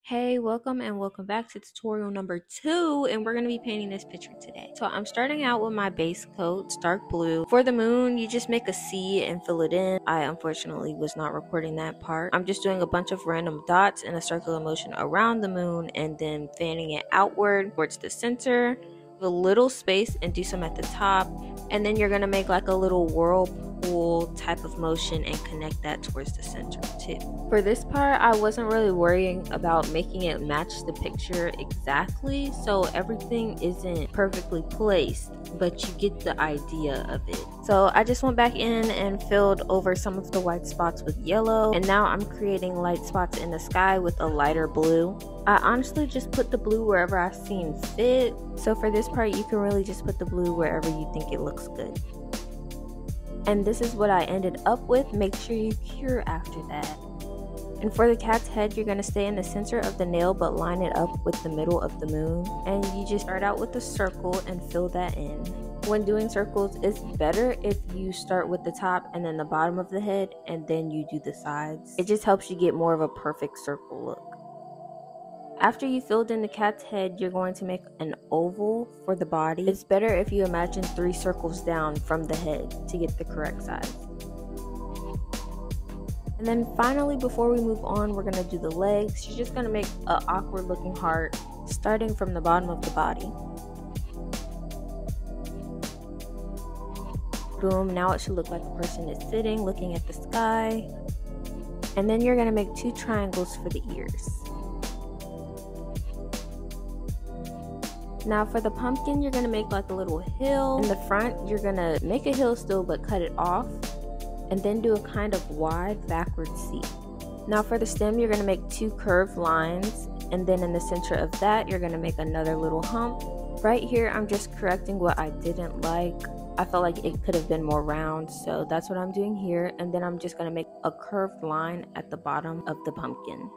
Hey, welcome back to tutorial number 2, and we're going to be painting this picture today. So I'm starting out with my base coat, dark blue. For the moon, you just make a C and fill it in. I unfortunately was not recording that part. I'm just doing a bunch of random dots in a circular motion around the moon and then fanning it outward towards the center, a little space, and do some at the top. And then you're going to make like a little whirlpool type of motion and connect that towards the center too. For this part, I wasn't really worrying about making it match the picture exactly, so everything isn't perfectly placed, but you get the idea of it. So I just went back in and filled over some of the white spots with yellow, and now I'm creating light spots in the sky with a lighter blue. I honestly just put the blue wherever I seen fit, so for this part you can really just put the blue wherever you think it looks good. And this is what I ended up with. Make sure you cure after that. And for the cat's head, you're going to stay in the center of the nail but line it up with the middle of the moon. And you just start out with a circle and fill that in. When doing circles, it's better if you start with the top and then the bottom of the head and then you do the sides. It just helps you get more of a perfect circle look. After you filled in the cat's head, you're going to make an oval for the body. It's better if you imagine 3 circles down from the head to get the correct size. And then finally, before we move on, we're going to do the legs. You're just going to make an awkward looking heart starting from the bottom of the body. Boom, now it should look like the person is sitting, looking at the sky. And then you're going to make 2 triangles for the ears. Now for the pumpkin, you're going to make like a little hill. In the front, you're going to make a hill still but cut it off, and then do a kind of wide backward C. Now for the stem, you're going to make 2 curved lines, and then in the center of that, you're going to make another little hump. Right here, I'm just correcting what I didn't like. I felt like it could have been more round, so that's what I'm doing here. And then I'm just going to make a curved line at the bottom of the pumpkin.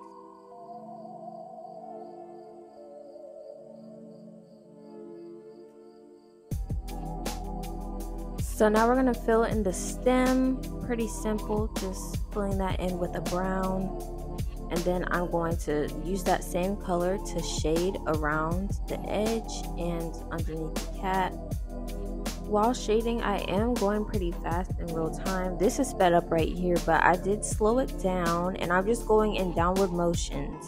So now we're going to fill in the stem. Pretty simple, just filling that in with a brown. And then I'm going to use that same color to shade around the edge and underneath the cat. While shading, I am going pretty fast in real time. This is sped up right here, but I did slow it down and I'm just going in downward motions.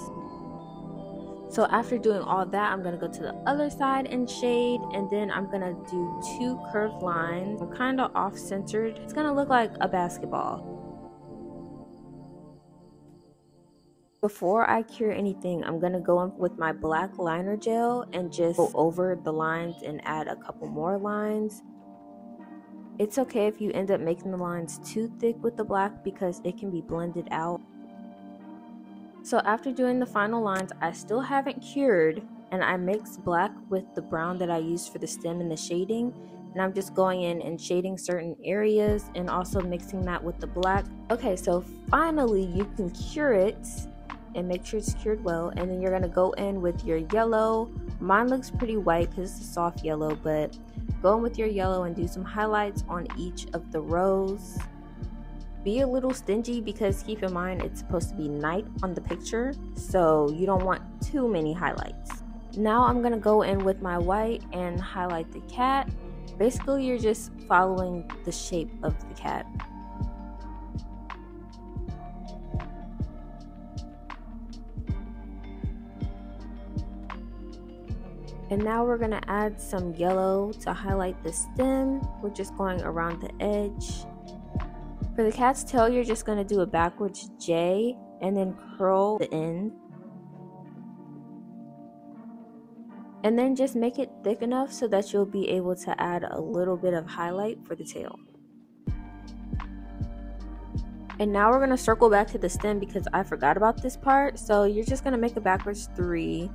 So after doing all that, I'm going to go to the other side and shade, and then I'm going to do 2 curved lines. I'm kind of off-centered. It's going to look like a basketball. Before I cure anything, I'm going to go in with my black liner gel and just go over the lines and add a couple more lines. It's okay if you end up making the lines too thick with the black because it can be blended out. So after doing the final lines, I still haven't cured, and I mixed black with the brown that I used for the stem and the shading, and I'm just going in and shading certain areas and also mixing that with the black. Okay, so finally you can cure it and make sure it's cured well, and then you're going to go in with your yellow. Mine looks pretty white because it's a soft yellow, but go in with your yellow and do some highlights on each of the rows. Be a little stingy because keep in mind it's supposed to be night on the picture, so you don't want too many highlights. Now I'm going to go in with my white and highlight the cat. Basically, you're just following the shape of the cat. And now we're going to add some yellow to highlight the stem. We're just going around the edge. For the cat's tail, you're just going to do a backwards J and then curl the end. And then just make it thick enough so that you'll be able to add a little bit of highlight for the tail. And now we're going to circle back to the stem because I forgot about this part. So you're just going to make a backwards 3.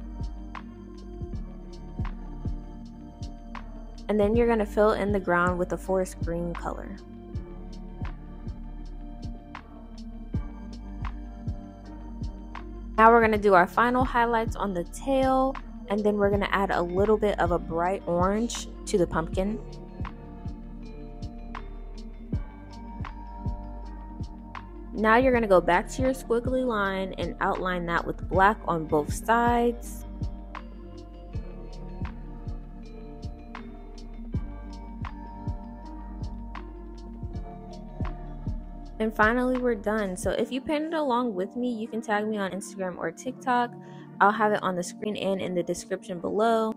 And then you're going to fill in the ground with a forest green color. Now we're going to do our final highlights on the tail, and then we're going to add a little bit of a bright orange to the pumpkin. Now you're going to go back to your squiggly line and outline that with black on both sides. And finally, we're done. So if you painted along with me, you can tag me on Instagram or TikTok. I'll have it on the screen and in the description below.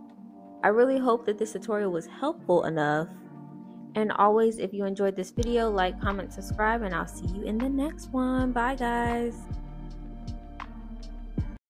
I really hope that this tutorial was helpful enough. And always, if you enjoyed this video, like, comment, subscribe, and I'll see you in the next one. Bye, guys.